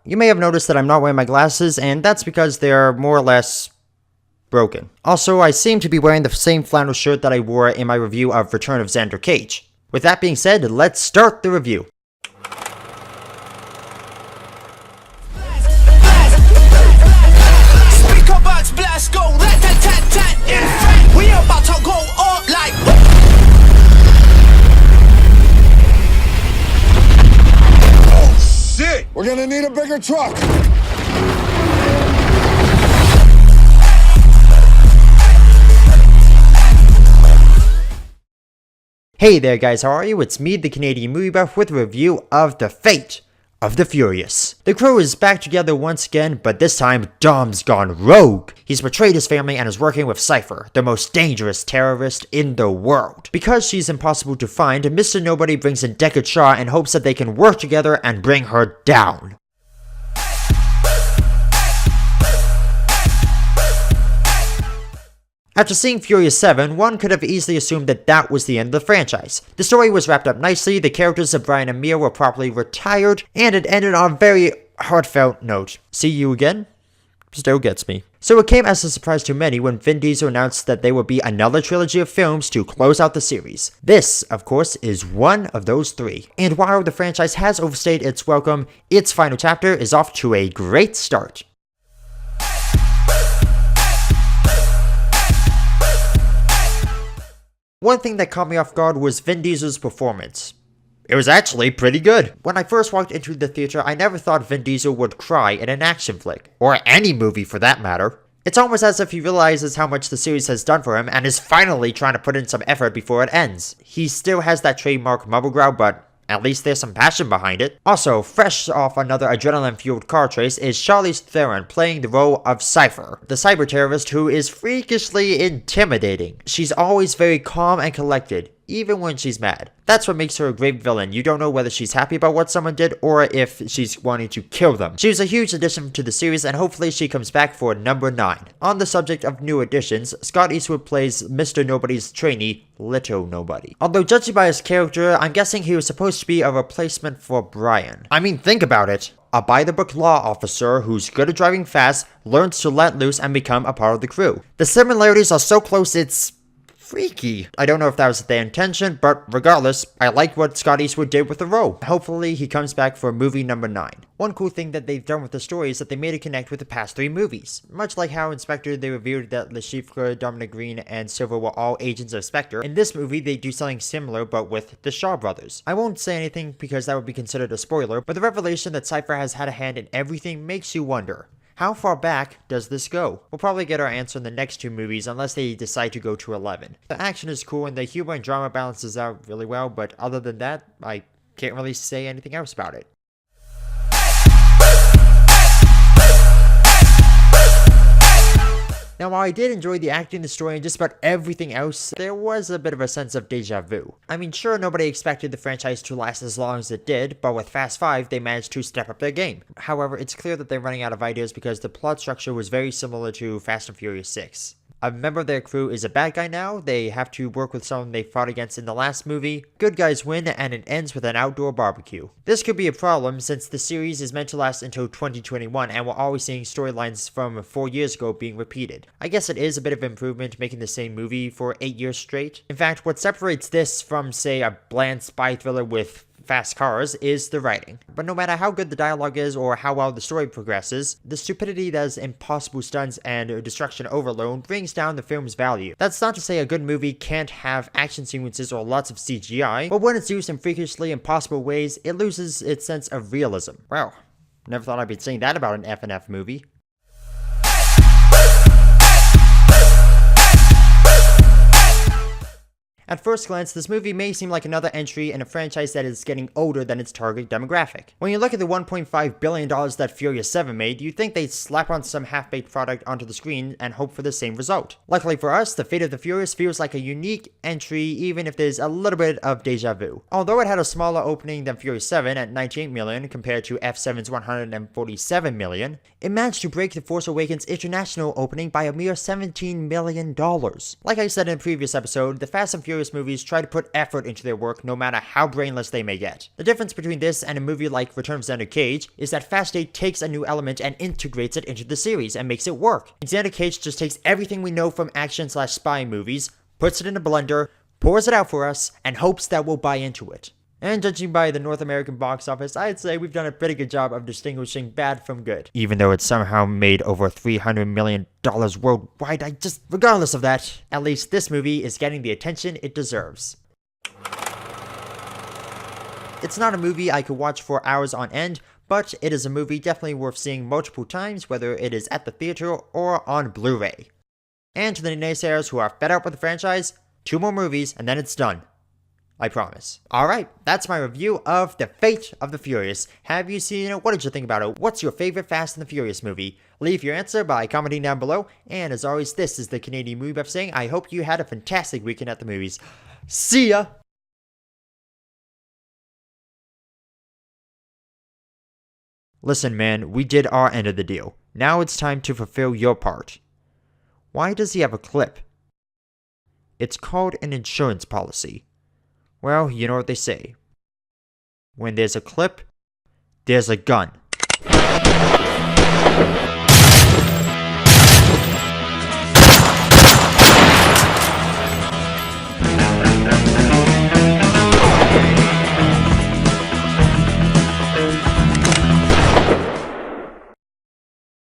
You may have noticed that I'm not wearing my glasses, and that's because they're more or less broken. Also, I seem to be wearing the same flannel shirt that I wore in my review of Return of Xander Cage. With that being said, let's start the review. We're gonna need a bigger truck! Hey there guys, how are you? It's me, the Canadian Movie Buff, with a review of The Fate of the Furious. The crew is back together once again, but this time, Dom's gone rogue. He's betrayed his family and is working with Cypher, the most dangerous terrorist in the world. Because she's impossible to find, Mr. Nobody brings in Deckard Shaw in hopes that they can work together and bring her down. After seeing Furious 7, one could have easily assumed that that was the end of the franchise. The story was wrapped up nicely, the characters of Brian and Mia were properly retired, and it ended on a very heartfelt note. See you again? Still gets me. So it came as a surprise to many when Vin Diesel announced that there would be another trilogy of films to close out the series. This, of course, is one of those three. And while the franchise has overstayed its welcome, its final chapter is off to a great start. One thing that caught me off guard was Vin Diesel's performance. It was actually pretty good. When I first walked into the theater, I never thought Vin Diesel would cry in an action flick. Or any movie for that matter. It's almost as if he realizes how much the series has done for him and is finally trying to put in some effort before it ends. He still has that trademark mumble growl, but at least there's some passion behind it. Also, fresh off another adrenaline-fueled car chase is Charlize Theron playing the role of Cypher, the cyber terrorist who is freakishly intimidating. She's always very calm and collected, even when she's mad. That's what makes her a great villain. You don't know whether she's happy about what someone did or if she's wanting to kill them. She was a huge addition to the series and hopefully she comes back for number 9. On the subject of new additions, Scott Eastwood plays Mr. Nobody's trainee, Little Nobody. Although judging by his character, I'm guessing he was supposed to be a replacement for Brian. I mean, think about it. A by-the-book law officer who's good at driving fast, learns to let loose and become a part of the crew. The similarities are so close it's freaky. I don't know if that was their intention, but regardless, I like what Scott Eastwood did with the role. Hopefully he comes back for movie number 9. One cool thing that they've done with the story is that they made it connect with the past 3 movies. Much like how in Spectre they revealed that Le Chiffre, Dominic Green, and Silver were all agents of Spectre, in this movie they do something similar but with the Shaw brothers. I won't say anything because that would be considered a spoiler, but the revelation that Cypher has had a hand in everything makes you wonder. How far back does this go? We'll probably get our answer in the next 2 movies unless they decide to go to 11. The action is cool and the humor and drama balances out really well, but other than that, I can't really say anything else about it. Now, while I did enjoy the acting, the story, and just about everything else, there was a bit of a sense of deja vu. I mean, sure, nobody expected the franchise to last as long as it did, but with Fast 5, they managed to step up their game. However, it's clear that they're running out of ideas because the plot structure was very similar to Fast and Furious 6. A member of their crew is a bad guy now, they have to work with someone they fought against in the last movie, good guys win, and it ends with an outdoor barbecue. This could be a problem since the series is meant to last until 2021 and we're always seeing storylines from 4 years ago being repeated. I guess it is a bit of improvement making the same movie for 8 years straight. In fact, what separates this from, say, a bland spy thriller with fast cars is the writing. But no matter how good the dialogue is or how well the story progresses, the stupidity that is impossible stunts and destruction overload brings down the film's value. That's not to say a good movie can't have action sequences or lots of CGI, but when it's used in freakishly impossible ways, it loses its sense of realism. Wow, never thought I'd be saying that about an F&F movie. At first glance, this movie may seem like another entry in a franchise that is getting older than its target demographic. When you look at the $1.5 billion that Furious 7 made, you'd think they'd slap on some half-baked product onto the screen and hope for the same result. Luckily for us, The Fate of the Furious feels like a unique entry even if there's a little bit of deja vu. Although it had a smaller opening than Furious 7 at $98 million compared to F7's $147 million, it managed to break The Force Awakens' international opening by a mere $17 million. Like I said in a previous episode, the Fast and Furious Furious movies try to put effort into their work no matter how brainless they may get. The difference between this and a movie like Return of Xander Cage is that Fast 8 takes a new element and integrates it into the series and makes it work. Xander Cage just takes everything we know from action/spy movies, puts it in a blender, pours it out for us, and hopes that we'll buy into it. And judging by the North American box office, I'd say we've done a pretty good job of distinguishing bad from good. Even though it somehow made over $300 million worldwide, regardless of that, at least this movie is getting the attention it deserves. It's not a movie I could watch for hours on end, but it is a movie definitely worth seeing multiple times, whether it is at the theater or on Blu-ray. And to the naysayers who are fed up with the franchise, 2 more movies and then it's done. I promise. Alright, that's my review of The Fate of the Furious. Have you seen it? What did you think about it? What's your favorite Fast and the Furious movie? Leave your answer by commenting down below. And as always, this is the Canadian Movie Buff saying, I hope you had a fantastic weekend at the movies. See ya! Listen, man, we did our end of the deal. Now it's time to fulfill your part. Why does he have a clip? It's called an insurance policy. Well, you know what they say. When there's a clip, there's a gun.